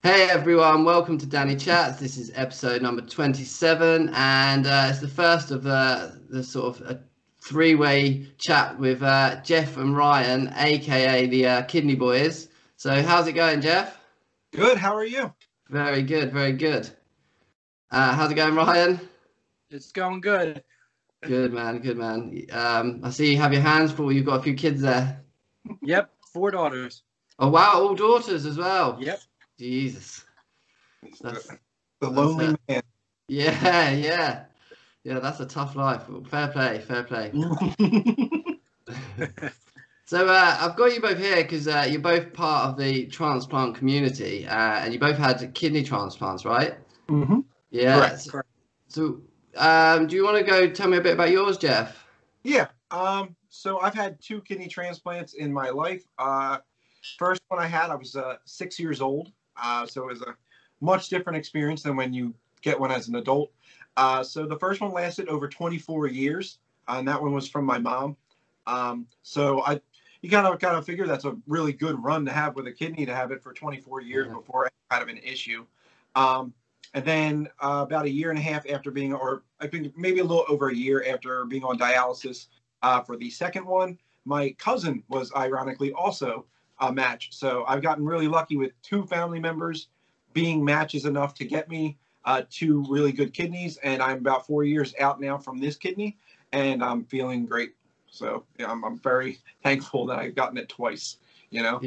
Hey everyone, welcome to Danny Chats. This is episode number 27, and it's the first of the sort of a three-way chat with Jeff and Ryan, aka the Kidney Boyz. So, how's it going, Jeff? Good. How are you? Very good, very good. How's it going, Ryan? It's going good. Good man, good man. I see you have your hands full. You've got a few kids there. Yep, 4 daughters. Oh wow, all daughters as well. Yep. Jesus. That's, The lonely man. yeah. That's a tough life. Fair play, fair play. So I've got you both here because you're both part of the transplant community, and you both had kidney transplants, right? Mm-hmm. Yeah. Correct. So do you want to go tell me a bit about yours, Jeff? Yeah. So I've had 2 kidney transplants in my life. First one I was 6 years old. So it was a much different experience than when you get one as an adult. So the first one lasted over 24 years, and that one was from my mom. You kind of figure that's a really good run to have with a kidney, to have it for 24 years before any kind of an issue. And then about a year and a half after being, or I think maybe a little over a year after being on dialysis for the second one, my cousin was ironically also a match. So I've gotten really lucky with 2 family members being matches enough to get me 2 really good kidneys. And I'm about 4 years out now from this kidney, and I'm feeling great. So yeah, I'm very thankful that I've gotten it twice, you know?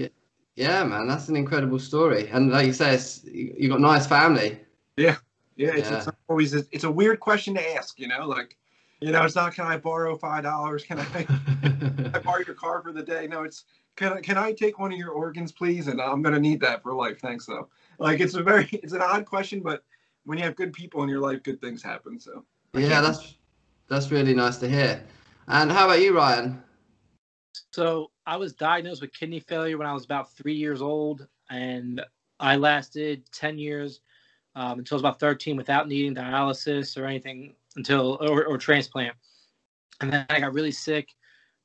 Yeah, man, that's an incredible story. And like you say, you've got a nice family. Yeah. It's always, it's a weird question to ask, like, it's not, can I borrow $5? Can I borrow your car for the day? No, it's, can I take one of your organs, please? And I'm going to need that for life. Thanks, though. Like, it's an odd question, but when you have good people in your life, good things happen. So yeah, that's really nice to hear. And how about you, Ryan? So I was diagnosed with kidney failure when I was about 3 years old, and I lasted 10 years until I was about 13 without needing dialysis or anything or transplant. And then I got really sick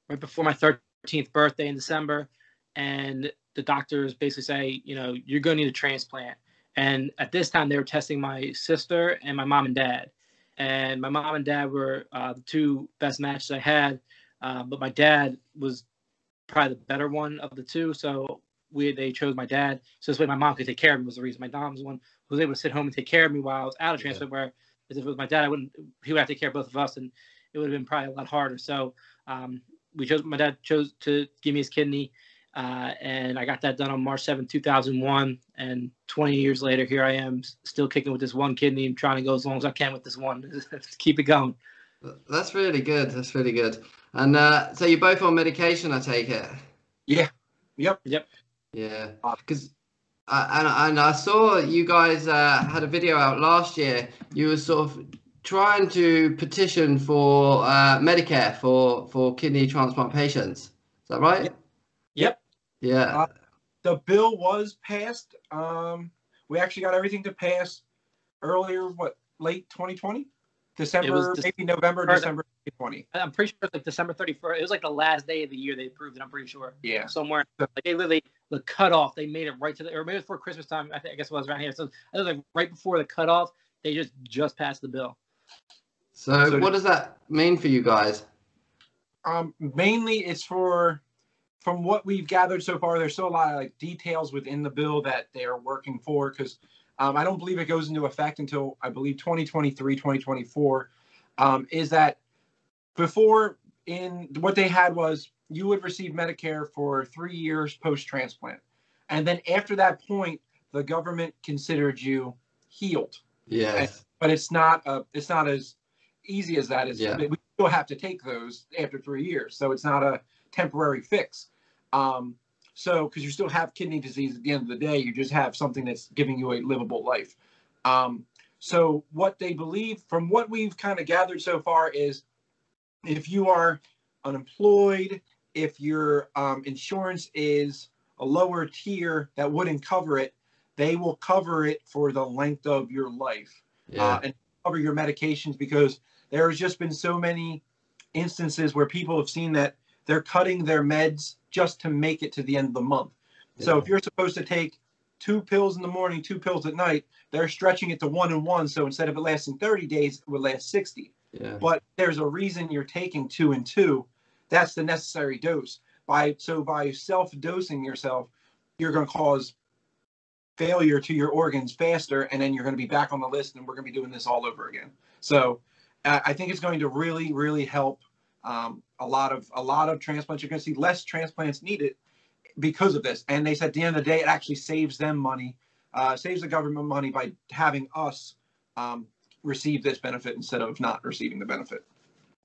right before my 13th birthday in December, and the doctors basically say, you're going to need a transplant. And at this time, they were testing my sister and my mom and dad. And my mom and dad were the 2 best matches I had. But my dad was probably the better one of the 2. So they chose my dad. So this way my mom could take care of me was the reason. My mom was the one who was able to sit home and take care of me while I was out of transplant, where if it was my dad, he would have to take care of both of us, and it would have been probably a lot harder. So my dad chose to give me his kidney. And I got that done on March 7th, 2001. And 20 years later, here I am still kicking with this 1 kidney and trying to go as long as I can with this one to keep it going. That's really good. That's really good. And so you're both on medication, I take it? Yeah. Yep. Yeah. Because I saw you guys had a video out last year. You were sort of trying to petition for Medicare for kidney transplant patients. Is that right? Yep. Yeah. The bill was passed. We actually got everything to pass earlier, late 2020? December, maybe November, December 2020. I'm pretty sure it's like December 31st. It was like the last day of the year they approved it, I'm pretty sure. Yeah. Somewhere. Like they literally, the cutoff, they made it right to or maybe it was before Christmas time. I guess it was around here. So it was like right before the cutoff, they just passed the bill. So what does that mean for you guys? Mainly it's from what we've gathered so far, there's still a lot of details within the bill that they are working for, because I don't believe it goes into effect until, I believe, 2023, 2024, is that before, in what they had was you would receive Medicare for 3 years post-transplant. And then after that point, the government considered you healed. Yes. But it's not as easy as that. Yeah. We still have to take those after 3 years. So it's not a temporary fix. So, because you still have kidney disease at the end of the day, you just have something that's giving you a livable life. So what they believe, from what we've kind of gathered so far, is if you are unemployed, if your insurance is a lower tier that wouldn't cover it, they will cover it for the length of your life. And cover your medications, because there has just been so many instances where people have seen that they're cutting their meds just to make it to the end of the month. So if you're supposed to take 2 pills in the morning, 2 pills at night. They're stretching it to 1 and 1. So instead of it lasting 30 days, it would last 60. Yeah. But there's a reason you're taking 2 and 2. That's the necessary dose. By self-dosing yourself, you're going to cause failure to your organs faster, and then you're going to be back on the list, and we're going to be doing this all over again. So I think it's going to really, really help a lot of transplants. You're going to see less transplants needed because of this. And they said at the end of the day, it actually saves them money, saves the government money by having us receive this benefit instead of not receiving the benefit.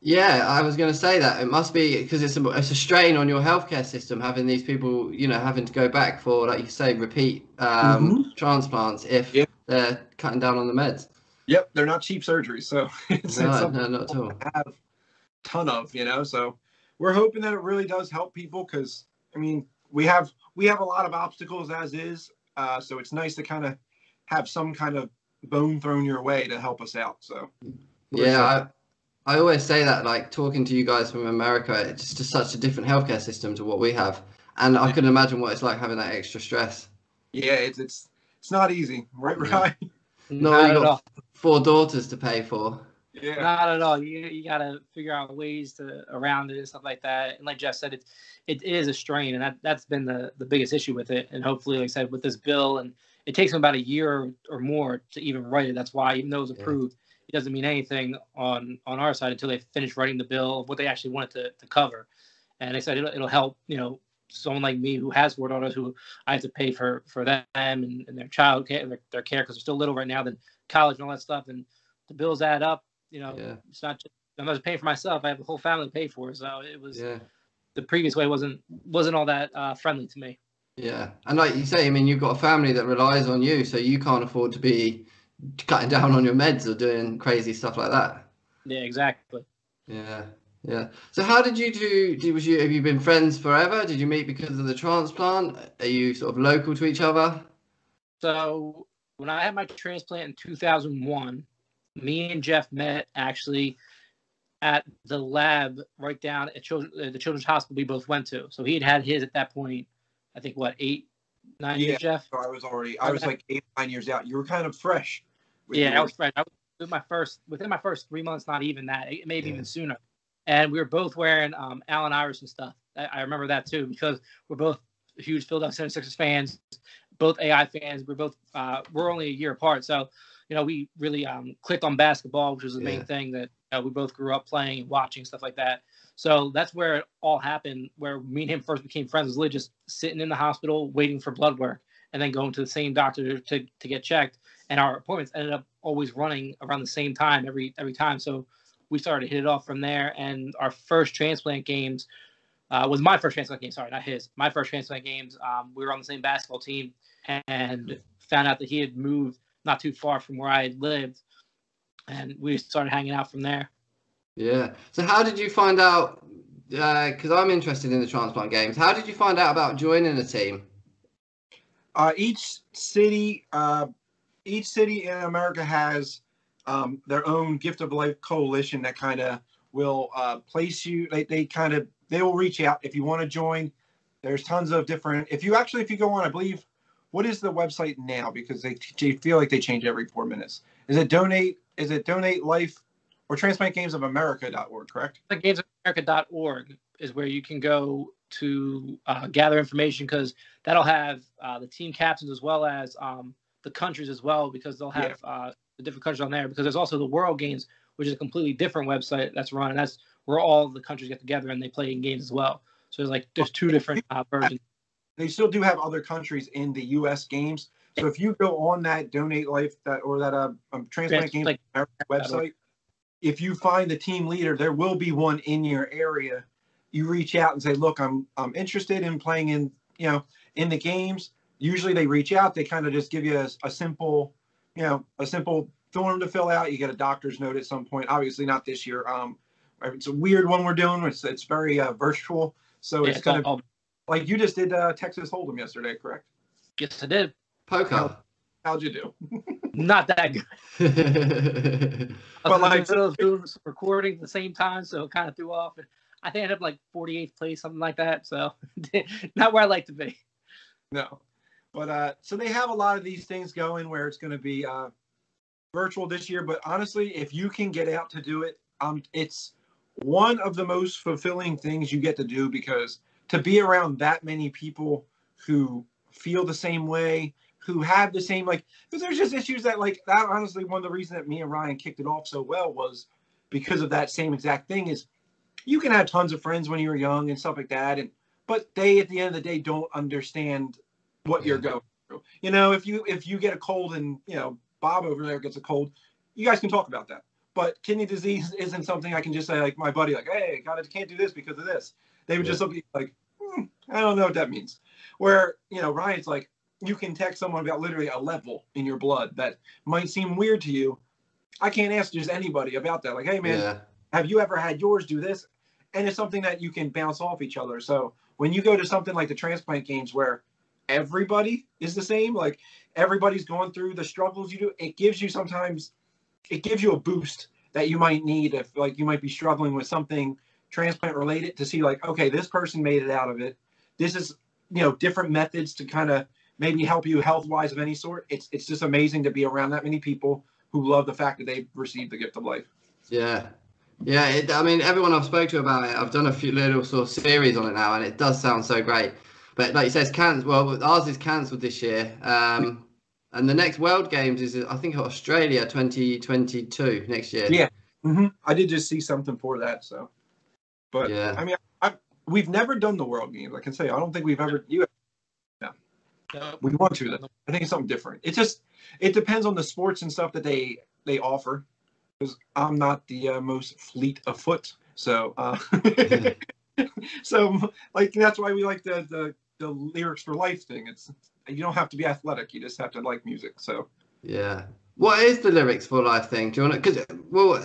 Yeah, I was going to say that. It must be because it's a strain on your healthcare system having these people, having to go back for, like you say, repeat transplants if they're cutting down on the meds. Yep, they're not cheap surgeries, so it's something no, not at all. Have a ton of, so we're hoping that it really does help people because, I mean, we have a lot of obstacles as is, so it's nice to kind of have some kind of bone thrown your way to help us out. So yeah, I always say that, like, talking to you guys from America, it's just such a different healthcare system to what we have, and I can imagine what it's like having that extra stress. Yeah, it's not easy, right? Right. No, you got 4 daughters to pay for. Yeah, not at all. You got to figure out ways around it and stuff like that. And like Jeff said, it is a strain, and that's been the biggest issue with it. And hopefully, like I said, with this bill, and it takes them about a year or more to even write it. That's why, even though it's approved, it doesn't mean anything on our side until they finish writing the bill of what they actually want it to cover. And they said it'll help, someone like me who has 4 daughters who I have to pay for them and their child care, their care because they're still little right now, then college and all that stuff. And the bills add up. It's not just, I'm not just paying for myself. I have a whole family to pay for. So it was the previous way wasn't all that friendly to me. Yeah. And like you say, I mean, you've got a family that relies on you, so you can't afford to be cutting down on your meds or doing crazy stuff like that. Yeah, exactly. Yeah. So how did you have you been friends forever? Did you meet because of the transplant? Are you sort of local to each other? So when I had my transplant in 2001, me and Jeff met actually at the lab right down at the Children's Hospital we both went to. So he had his at that point, I think, 8, 9 years, Jeff? So I was like 8, 9 years out. You were kind of fresh. I was fresh. I was within my first 3 months, not even that, maybe even sooner. And we were both wearing Allen Iverson stuff. I remember that too, because we're both huge Philadelphia 76ers fans, both AI fans. We're only a year apart. So, we really clicked on basketball, which was the main thing that we both grew up playing and watching, stuff like that. So that's where it all happened, where me and him first became friends, was literally just sitting in the hospital waiting for blood work and then going to the same doctor to get checked. And our appointments ended up always running around the same time every time. So we started to hit it off from there. And our first transplant games was my first transplant game. Sorry, not his. My first transplant games, we were on the same basketball team and found out that he had moved not too far from where I had lived. And we started hanging out from there. Yeah. So how did you find out, because I'm interested in the transplant games, how did you find out about joining the team? Each city in America has their own Gift of Life coalition that kind of will place you. They will reach out if you want to join. There's tons of different. If you go on, I believe, what is the website now? Because they feel like they change every 4 minutes. Is it Donate Life or TransplantGamesOfAmerica.org, correct? TransplantGamesOfAmerica.org is where you can go to gather information, because that'll have the team captains as well as the countries as well, because they'll have the different countries on there. Because there's also the World Games, which is a completely different website that's run, and that's where all the countries get together and they play in games as well. So there's 2 different versions. They still do have other countries in the U.S. games. So if you go on that Donate Life that Transplant Games website, if you find the team leader, there will be one in your area. You reach out and say, "Look, I'm interested in playing in the games." Usually they reach out. They kind of just give you a simple form to fill out. You get a doctor's note at some point. Obviously not this year. It's a weird one we're doing. It's very virtual. So it's going to, like you just did Texas Hold'em yesterday, correct? Yes, I did. Poker. How'd you do? Not that good. I was in the middle of doing some recording at the same time, so it kind of threw off. I think I ended up 48th place, something like that. So not where I like to be. No. But so they have a lot of these things going where it's going to be virtual this year. But honestly, if you can get out to do it, it's one of the most fulfilling things you get to do, because to be around that many people who feel the same way, who have the same, like, because there's just issues that, like, that honestly, one of the reasons that me and Ryan kicked it off so well was because of that same exact thing. Is you can have tons of friends when you were young and stuff like that, but they, at the end of the day, don't understand what you're going through. You know, if you get a cold and, you know, Bob over there gets a cold, you guys can talk about that. But kidney disease isn't something I can just say, like, my buddy, like, hey, can't do this because of this. They would just look at you like, I don't know what that means. Where, you know, Ryan's like, you can text someone about literally a level in your blood that might seem weird to you. I can't ask just anybody about that. Like, hey, man, have you ever had yours do this? And it's something that you can bounce off each other. So when you go to something like the Transplant Games where everybody is the same, like everybody's going through the struggles you do, it gives you a boost that you might need if, like, you might be struggling with something transplant related, to see, like, okay, this person made it out of it. This is, you know, different methods to kind of maybe help you health wise of any sort. It's just amazing to be around that many people who love the fact that they've received the gift of life. Yeah. Yeah, I mean, everyone I've spoken to about it, I've done a few little sort of series on it now, and it does sound so great. But like you said, it's cancelled. Well, ours is cancelled this year. And the next World Games is, I think, Australia 2022 next year. Yeah. I did just see something for that. So, but yeah. I mean, we've never done the World Games. I can say I don't think we've ever. We want to. I think it's something different. It depends on the sports and stuff that they offer. Because I'm not the most fleet of foot, so so like that's why we like the lyrics for life thing. It's, you don't have to be athletic, you just have to like music. So yeah, what is the lyrics for life thing? Do you want to? Because we'll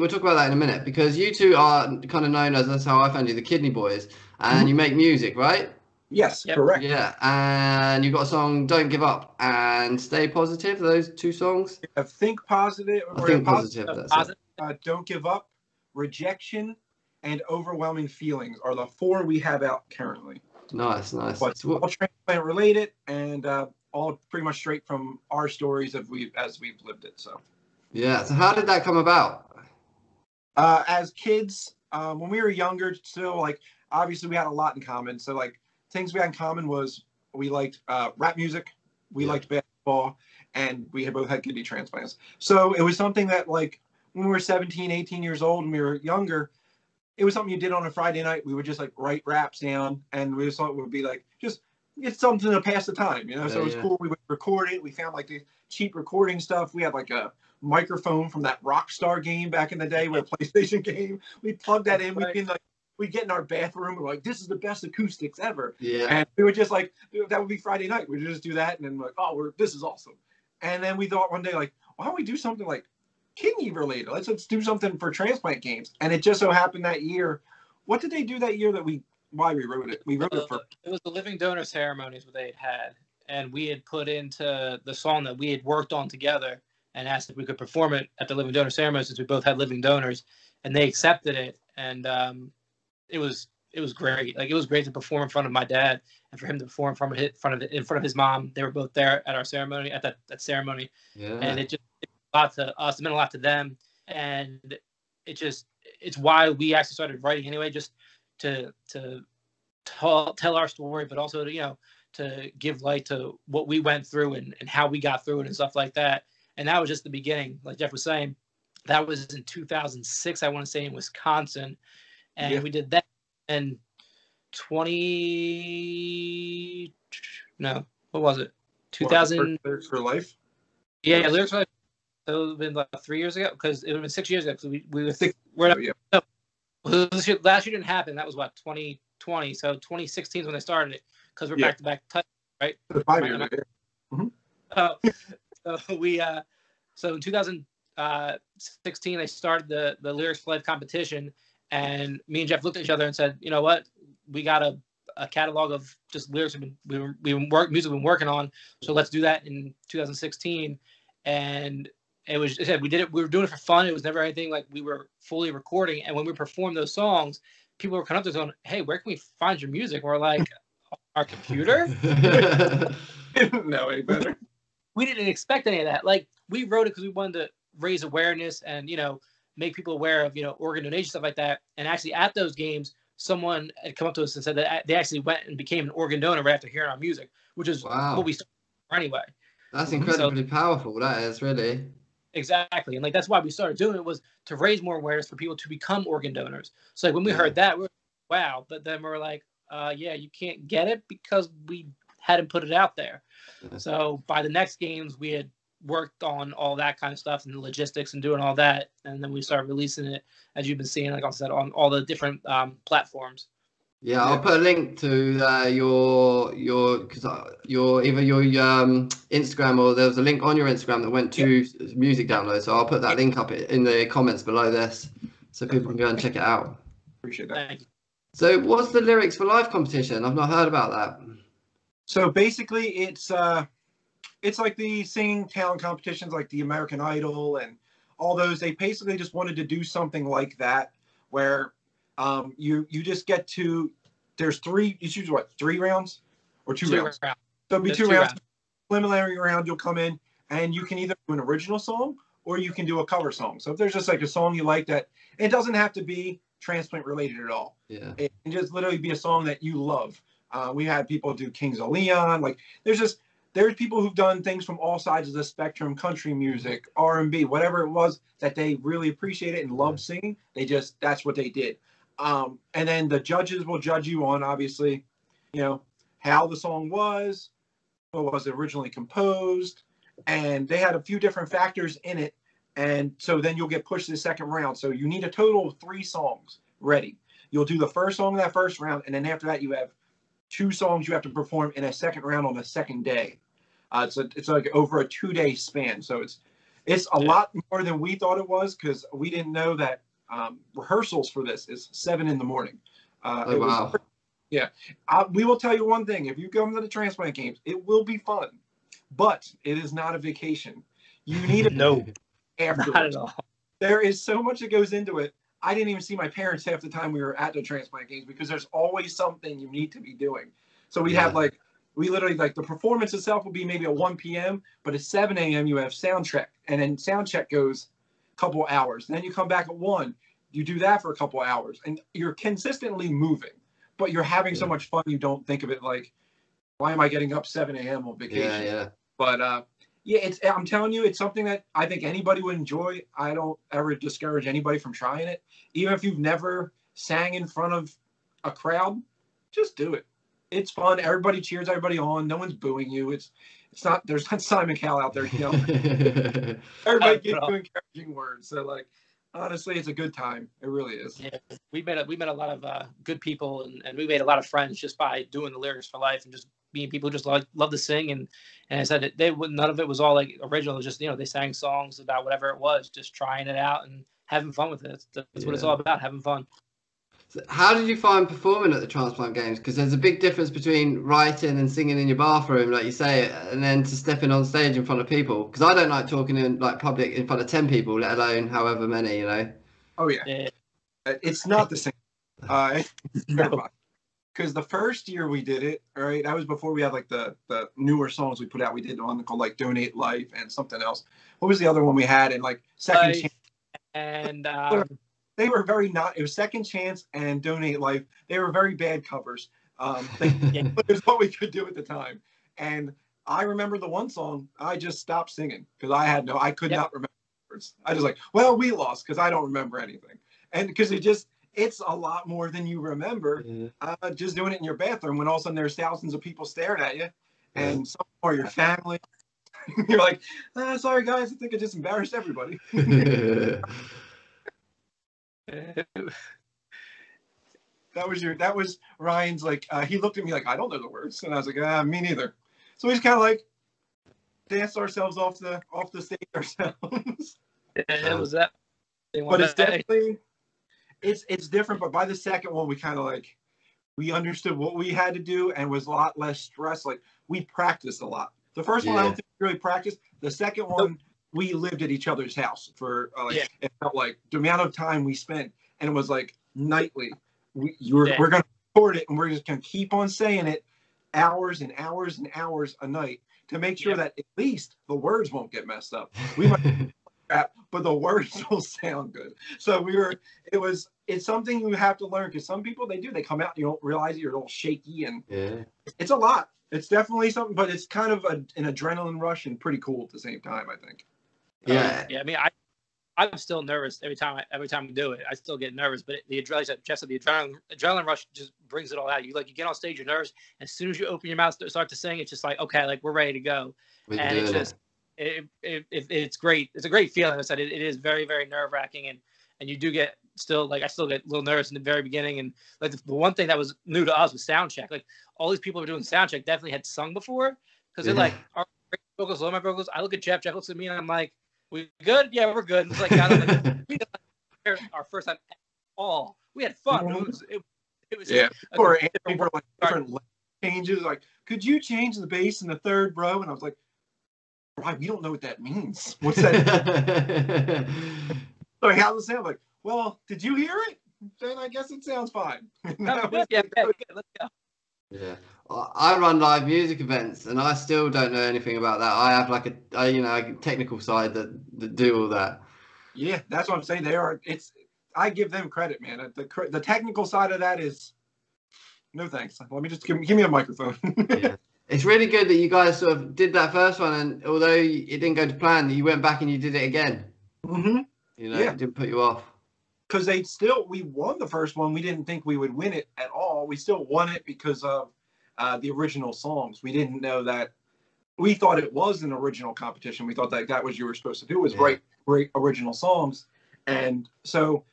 talk about that in a minute, because you two are kind of known as, that's how I found you, the Kidney Boyz, and you make music, right? Yes, correct. Yeah, and you've got a song, Don't Give Up and Stay Positive, those two songs? Think Positive. Think Positive, that's it. Don't Give Up, Rejection, and Overwhelming Feelings are the 4 we have out currently. Nice. But all transplant related, and all pretty much straight from our stories as we've lived it. So yeah, so how did that come about? As kids, when we were younger, still, like, obviously we had a lot in common. So, like, things we had in common was we liked rap music, we liked basketball, and we had both had kidney transplants. So it was something that, like, when we were 17, 18 years old and we were younger, it was something you did on a Friday night. We would just, like, write raps down, and we just thought it would be, like, just it's something to pass the time, you know? So it was cool. We would record it. We found, like, the cheap recording stuff. We had, like, a microphone from that Rockstar game back in the day, with a PlayStation game. We plugged that in. We'd get in our bathroom, we're like, this is the best acoustics ever. Yeah. And we would just, like, that would be Friday night. We'd just do that, and then, like, this is awesome. And then we thought one day, like, why don't we do something like kidney related? Let's do something for Transplant Games. And it just so happened that year. What did they do that year why we wrote it? We wrote it for. It was the living donor ceremonies what they had, and we had put into the song that we had worked on together, and asked if we could perform it at the living donor ceremony, since we both had living donors, and they accepted it. And it was great. Like, it was great to perform in front of my dad, and for him to perform in front of his mom. They were both there at our ceremony, at that ceremony. Yeah. And it meant a lot to us. It meant a lot to them. And it's why we actually started writing anyway, just to tell our story, but also to give light to what we went through and how we got through it and stuff like that. And that was just the beginning. Like Jeff was saying, that was in 2006, I want to say, in Wisconsin. And we did that in what was it? 2000. Lyrics for Life? Yeah, Lyrics for Life. So it would have been like 3 years ago, because it would have been 6 years ago. Because we were last year didn't happen. That was 2020. So 2016 is when they started it, because we're back to back, right? 5 years ago. So in 2016 they started the Lyrics for Life competition. And me and Jeff looked at each other and said, you know what? We got a catalog of just lyrics music we've been working on. So let's do that in 2016. And it was, we did it. We were doing it for fun. It was never anything like we were fully recording. And when we performed those songs, people were coming up to us going, hey, where can we find your music? And we're like, our computer. Didn't know any better. We didn't expect any of that. Like, we wrote it because we wanted to raise awareness and, make people aware of, organ donation, stuff like that. And actually at those games, someone had come up to us and said that they actually went and became an organ donor right after hearing our music, which is what we started anyway. That's incredibly powerful. That is really. Exactly. And like, that's why we started doing it, was to raise more awareness for people to become organ donors. So like, when we heard that, we were like, wow. But then we were like, yeah, you can't get it because we hadn't put it out there. Yeah. So by the next games, we had worked on all that kind of stuff and the logistics and doing all that. And then we started releasing it, as you've been seeing, like I said, on all the different platforms. Yeah, I'll put a link to your either your Instagram, or there was a link on your Instagram that went to music download. So I'll put that link up in the comments below this, so people can go and check it out. Appreciate that. Thank you. So what's the Lyrics for Life competition? I've not heard about that. So basically, it's like the singing talent competitions, like the American Idol and all those. They basically just wanted to do something like that, where you just get to, there's three, you choose what, 3 rounds or 2 rounds? So it'll be 2 rounds. Preliminary round, you'll come in and you can either do an original song or you can do a cover song. So if there's just like a song you like, that it doesn't have to be transplant related at all. Yeah. It can just literally be a song that you love. We had people do Kings of Leon. Like, there's people who've done things from all sides of the spectrum, country music, R&B, whatever it was that they really appreciate it and love singing. That's what they did. And then the judges will judge you on, obviously, how the song was, what was it originally composed, and they had a few different factors in it. And so then you'll get pushed to the second round. So you need a total of 3 songs ready. You'll do the first song in that first round, and then after that you have 2 songs you have to perform in a second round on the second day. It's like over a 2-day span. So it's a lot more than we thought it was, because we didn't know that rehearsals for this is 7 in the morning. Wow. We will tell you one thing. If you come to the Transplant Games, it will be fun, but it is not a vacation. You need a no, afterwards. not at all. There is so much that goes into it. I didn't even see my parents half the time we were at the Transplant Games, because there's always something you need to be doing. So we have we literally, the performance itself will be maybe at 1 p.m., but at 7 a.m. you have sound check, and then sound check goes a couple hours. Then you come back at 1, you do that for a couple hours, and you're consistently moving, but you're having so much fun you don't think of it like, why am I getting up 7 a.m. on vacation? Yeah. But I'm telling you, it's something that I think anybody would enjoy. I don't ever discourage anybody from trying it. Even if you've never sang in front of a crowd, just do it. It's fun. Everybody cheers everybody on. No one's booing you. It's not, there's not Simon Cowell out there, Everybody gives you encouraging words. So honestly, it's a good time. It really is. Yeah, we met a lot of good people, and we made a lot of friends just by doing the Lyrics for Life and just being people who just love to sing. And I said none of it was all original. It was just, they sang songs about whatever it was, just trying it out and having fun with it. That's what it's all about, having fun. So how did you find performing at the Transplant Games? Because there's a big difference between writing and singing in your bathroom, like you say, and then to stepping on stage in front of people. Because I don't like talking in public in front of 10 people, let alone however many, Oh yeah. It's not the same. Because the first year we did it, all right, that was before we had the newer songs we put out. We did one called Donate Life and something else. What was the other one we had? And Second Chance. And they were it was Second Chance and Donate Life. They were very bad covers. It was what we could do at the time. And I remember the one song, I just stopped singing because I could not remember words. I just well, we lost because I don't remember anything. And because it's a lot more than you remember, just doing it in your bathroom when all of a sudden there's thousands of people staring at you, and some are your family. You're like, sorry guys, I think I just embarrassed everybody. That was Ryan's he looked at me I don't know the words, and I was like, me neither. So we just kind of danced ourselves off the stage ourselves. It was that. But it's definitely it's different. But by the second one, we kind of we understood what we had to do and was a lot less stress. We practiced a lot. The first one I don't think we really practiced. The second one we lived at each other's house for it felt like the amount of time we spent, and it was nightly. We're going to record it, and we're just going to keep on saying it hours and hours and hours a night to make sure that at least the words won't get messed up. We might crap, but the words will sound good. So it's something you have to learn, because some people, they come out, you don't realize it, you're all shaky, and it's a lot. It's definitely something, but it's kind of an adrenaline rush and pretty cool at the same time, I think. Yeah. I mean, I'm still nervous every time we do it. I still get nervous, but the adrenaline rush just brings it all out. You get on stage, you're nervous. As soon as you open your mouth, start to sing, it's just like, okay, like we're ready to go. And it's just, it's great. It's a great feeling. I said it is very, very nerve wracking, and you do get I still get a little nervous in the very beginning. And like the one thing that was new to us was sound check. Like all these people who were doing sound check definitely had sung before, because they're like, our vocals, low my vocals. I look at Jeff looks at me, and I'm like, we good? Yeah, we're good. It's like, our first time at all. We had fun. It was for different changes. Like, could you change the bass in the third row? And I was like, Brian, we don't know what that means. What's that? Like, how does it sound? Like, well, did you hear it? Then I guess it sounds fine. Let's go. Yeah, I run live music events, and I still don't know anything about that. I have a technical side that do all that. Yeah, that's what I'm saying. I give them credit, man. The technical side of that is no thanks. Let me just give me a microphone. Yeah. It's really good that you guys sort of did that first one, and although it didn't go to plan, you went back and you did it again. Mm-hmm. It didn't put you off. Because we won the first one. We didn't think we would win it at all. We still won it because of the original songs. We didn't know that. We thought it was an original competition. We thought that was what you were supposed to do, was write great original songs. And so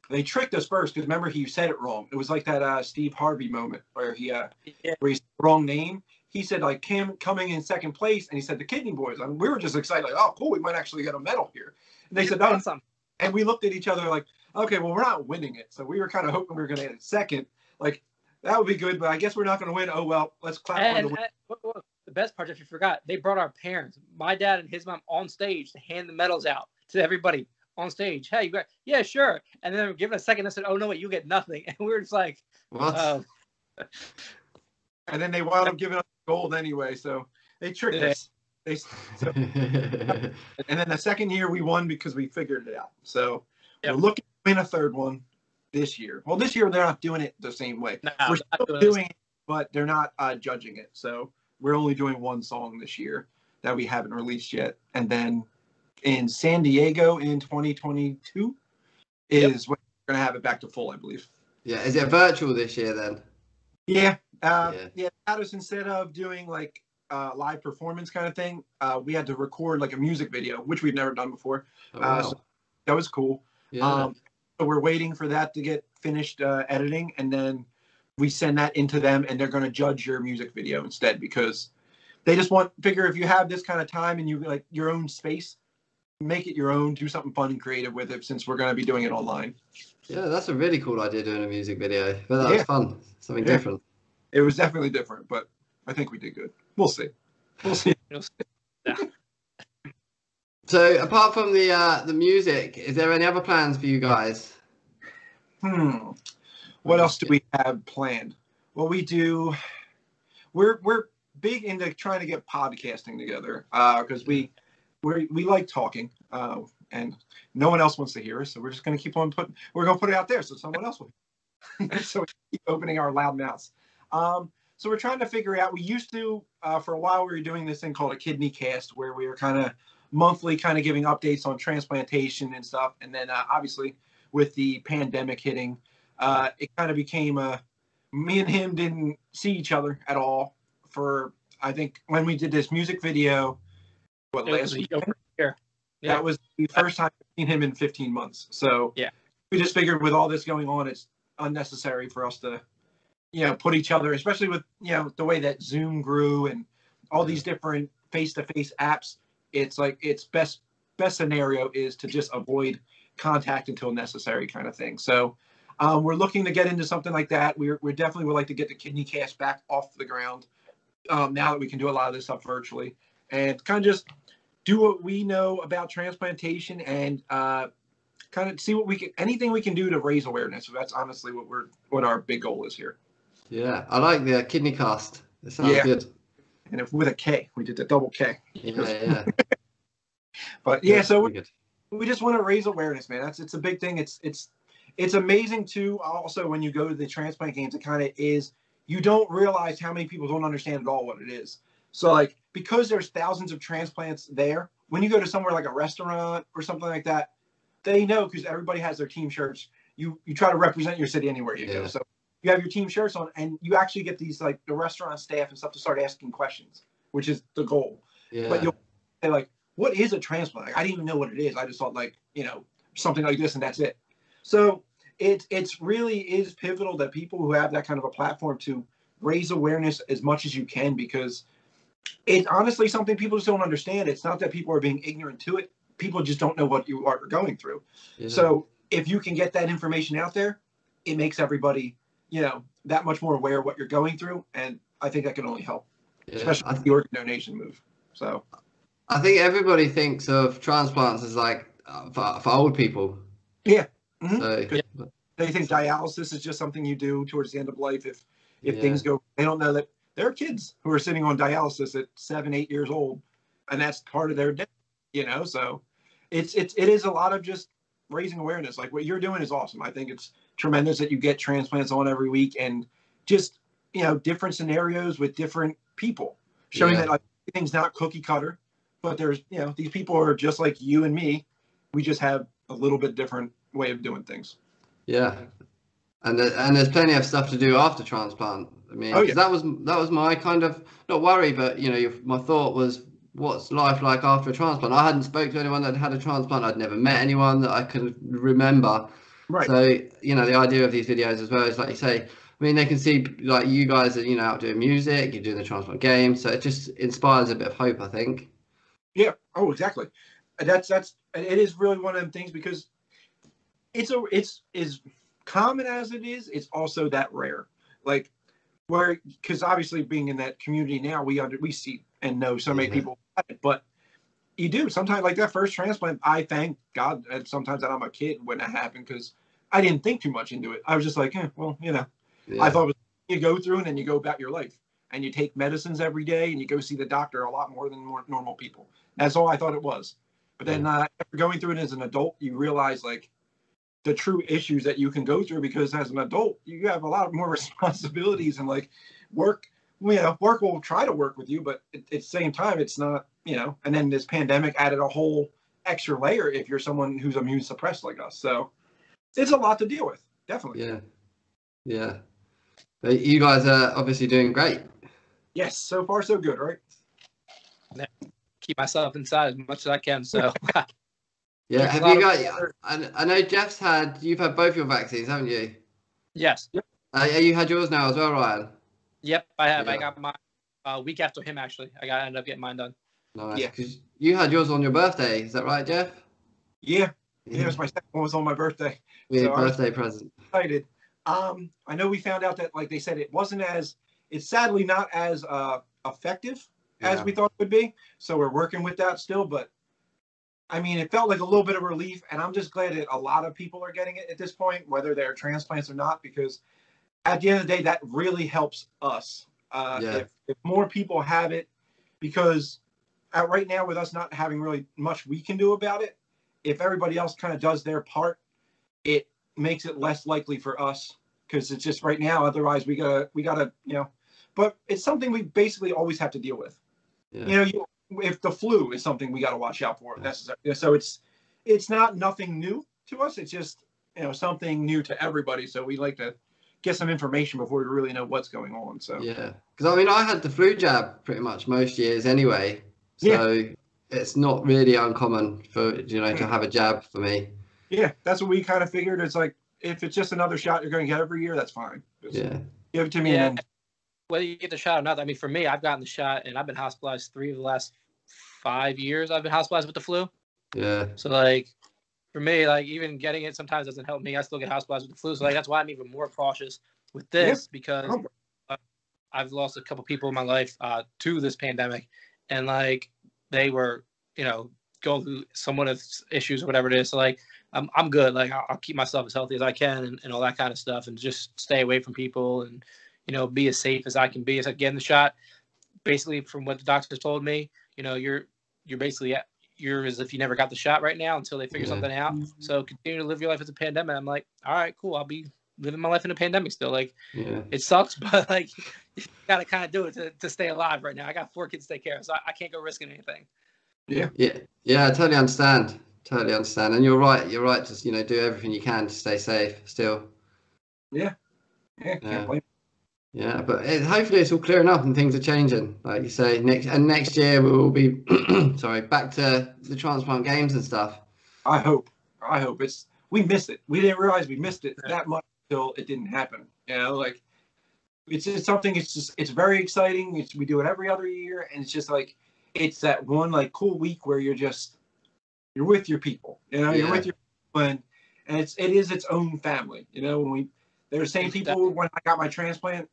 they tricked us first, because remember, he said it wrong. It was like that Steve Harvey moment where he said the wrong name. He said, like, coming in second place, and he said the Kidney Boyz. I mean, we were just excited, like, oh, cool, we might actually get a medal here. And they said, no. Awesome. And we looked at each other like, okay, well, we're not winning it. So we were kind of hoping we were going to get it second. Like, that would be good, but I guess we're not going to win. Oh, well, let's clap for the win. The best part, if you forgot, they brought our parents, my dad and his mom, on stage to hand the medals out to everybody on stage. Hey, you got, yeah, sure. And then given a second, I said, oh, no, wait, you get nothing. And we were just like, what? And then they wound up giving us gold anyway. So they tricked us. And then the second year we won because we figured it out. So we're looking to win a third one this year. Well, this year they're not doing it the same way. No, we're still doing it, but they're not judging it. So we're only doing one song this year that we haven't released yet. And then in San Diego in 2022 is when we're going to have it back to full, I believe. Yeah. Is it virtual this year then? Yeah. That instead of doing like live performance kind of thing, we had to record like a music video, which we've never done before. Wow. So that was cool. Yeah. So we're waiting for that to get finished editing, and then we send that into them, and they're going to judge your music video instead, because they just figure if you have this kind of time and you like your own space, make it your own, do something fun and creative with it, since we're going to be doing it online. Yeah, that's a really cool idea, doing a music video. But that was fun. Something different. It was definitely different, but I think we did good. We'll see. Yeah. So apart from the music, is there any other plans for you guys? What else do we have planned? Well, we do. We're big into trying to get podcasting together, because we like talking, and no one else wants to hear us, so we're just going to keep on we're going to put it out there so someone else will. So we keep opening our loud mouths. So we're trying to figure out. We used to, for a while, we were doing this thing called a Kidney Cast, where we were kind of monthly giving updates on transplantation and stuff. And then obviously with the pandemic hitting, it kind of became me and him didn't see each other at all for, I think, when we did this music video, last week? Yeah. That was the first time I've seen him in 15 months. So we just figured with all this going on, it's unnecessary for us to, put each other, especially with, the way that Zoom grew and all these different face-to-face apps. It's like its best scenario is to just avoid contact until necessary, kind of thing. So we're looking to get into something like that. We definitely would like to get the Kidney Cast back off the ground now that we can do a lot of this stuff virtually, and kind of just do what we know about transplantation and kind of see anything we can do to raise awareness. So that's honestly what our big goal is here. Yeah, I like the Kidney Cast. It sounds good. And if with a K, we did the double K. Yeah. But yeah, so we just want to raise awareness, man. It's a big thing. It's amazing too. Also, when you go to the transplant games, it kind of is. You don't realize how many people don't understand at all what it is. So like, because there's thousands of transplants there, when you go to somewhere like a restaurant or something like that, they know, because everybody has their team shirts. You try to represent your city anywhere you go. So you have your team shirts on, and you actually get these, like, the restaurant staff and stuff to start asking questions, which is the goal. But you'll say, like, what is a transplant? Like, I didn't even know what it is. I just thought, like, something like this and that's it. So it's really is pivotal that people who have that kind of a platform to raise awareness as much as you can, because it's honestly something people just don't understand. It's not that people are being ignorant to it. People just don't know what you are going through. So if you can get that information out there, it makes everybody, that much more aware of what you're going through. And I think that can only help, especially with the organ donation move. So I think everybody thinks of transplants as like for old people. Yeah. So they think dialysis is just something you do towards the end of life. If things go, they don't know that there are kids who are sitting on dialysis at 7, 8 years old, and that's part of their day, so it is a lot of just raising awareness. Like what you're doing is awesome. I think it's tremendous that you get transplants on every week, and just, different scenarios with different people, showing that like everything's not cookie cutter, but there's, these people are just like you and me. We just have a little bit different way of doing things. Yeah. And there's plenty of stuff to do after transplant. I mean, that was my kind of, not worry, but my thought was, what's life like after a transplant? I hadn't spoke to anyone that had a transplant. I'd never met anyone that I could remember. Right. So the idea of these videos as well is, like you say, I mean, they can see like you guys are out doing music, you're doing the transplant game, so it just inspires a bit of hope, I think. Yeah. Oh, exactly. It is really one of them things, because it's as common as it is, it's also that rare. Like, because obviously being in that community now, we see and know so many people, but you do sometimes, like that first transplant. I thank God that sometimes that I'm a kid when that happened, because I didn't think too much into it. I was just like, I thought it was, you go through and then you go about your life, and you take medicines every day, and you go see the doctor a lot more than normal people. That's all I thought it was. But then after going through it as an adult, you realize like the true issues that you can go through, because as an adult, you have a lot more responsibilities, and like work will try to work with you, but at the same time, it's not, and then this pandemic added a whole extra layer if you're someone who's immune suppressed like us. So it's a lot to deal with. Definitely. Yeah. But you guys are obviously doing great. Yes. So far, so good, right? Keep myself inside as much as I can. So yeah. Have you got, I know you've had both your vaccines, haven't you? Yes. You had yours now as well, Ryan? Yep, I have. I got mine a week after him, actually. I ended up getting mine done. Nice. Because you had yours on your birthday. Is that right, Jeff? Yeah. It was my second one was on my birthday. Weird birthday present. Excited. I know we found out that, like they said, it's sadly not as effective as we thought it would be. So we're working with that still. But I mean, it felt like a little bit of relief, and I'm just glad that a lot of people are getting it at this point, whether they're transplants or not, because at the end of the day, that really helps us. If more people have it, because right now, with us not having really much we can do about it, if everybody else kind of does their part, it makes it less likely for us, because it's just right now. Otherwise, we gotta, but it's something we basically always have to deal with. If the flu is something we got to watch out for, necessarily. So it's not nothing new to us. It's just, something new to everybody. So we like to get some information before we really know what's going on. So because I mean, I had the flu jab pretty much most years anyway. So it's not really uncommon for to have a jab for me. Yeah, that's what we kind of figured. It's like, if it's just another shot you're going to get every year, that's fine. Just give it to me. And then... Whether you get the shot or not, I mean, for me, I've gotten the shot, and I've been hospitalized 3 of the last 5 years. I've been hospitalized with the flu. Yeah. So, like, for me, like, even getting it sometimes doesn't help me. I still get hospitalized with the flu. So, like, that's why I'm even more cautious with this, because I've lost a couple people in my life to this pandemic. And, like, they were, going through somewhat of issues or whatever it is. So, like, I'm good. Like, I'll keep myself as healthy as I can and all that kind of stuff, and just stay away from people and, be as safe as I can be as I get in the shot. Basically, from what the doctors told me, you're basically you're as if you never got the shot right now until they figure something out. So continue to live your life as a pandemic. I'm like, all right, cool. I'll be living my life in a pandemic still. Like, it sucks, but like, you gotta kind of do it to stay alive right now. I got 4 kids to take care of, so I can't go risking anything. Yeah. I totally understand. And you're right. Just do everything you can to stay safe still. Can't blame. Yeah, but hopefully it's all clearing up and things are changing, like you say. Next year we will be back to the Transplant Games and stuff. I hope we missed it. We didn't realize we missed it that much until it didn't happen. Like it's just something. It's very exciting. We do it every other year, and it's just like it's that one like cool week where you're with your people. You're with your people, and it is its own family. When they're the same people when I got my transplant.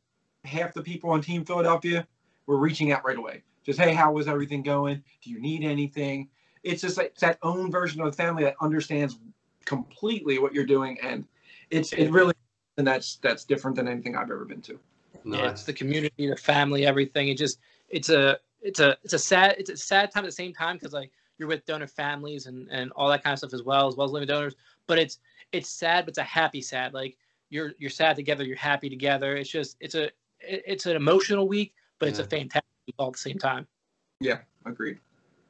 Half the people on Team Philadelphia were reaching out right away. Just, hey, how was everything going? Do you need anything? It's just like it's that own version of the family that understands completely what you're doing, and it really, and that's different than anything I've ever been to. Nice. Yeah, it's the community, the family, everything. It's a sad time at the same time because like you're with donor families and all that kind of stuff as well as living donors. But it's sad, but it's a happy sad. Like you're sad together, you're happy together. It's an emotional week, but it's a fantastic week all at the same time. Yeah, agreed.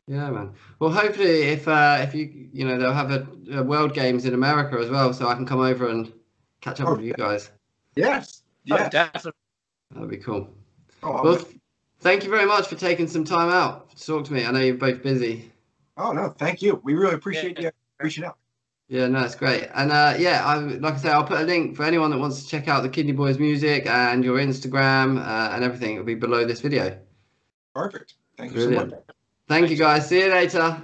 Yeah, man. Well, hopefully, if you they'll have a World Games in America as well, so I can come over and catch up with you guys. Yes. Oh, definitely. That'd be cool. Well, thank you very much for taking some time out to talk to me. I know you're both busy. Oh no, thank you. We really appreciate you reaching out. Yeah, no, it's great. And like I say, I'll put a link for anyone that wants to check out the Kidney Boyz music and your Instagram and everything. It'll be below this video. Perfect. Thank you Brilliant. so much. Thank you, guys. See you later. All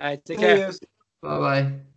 right, take care. Bye-bye.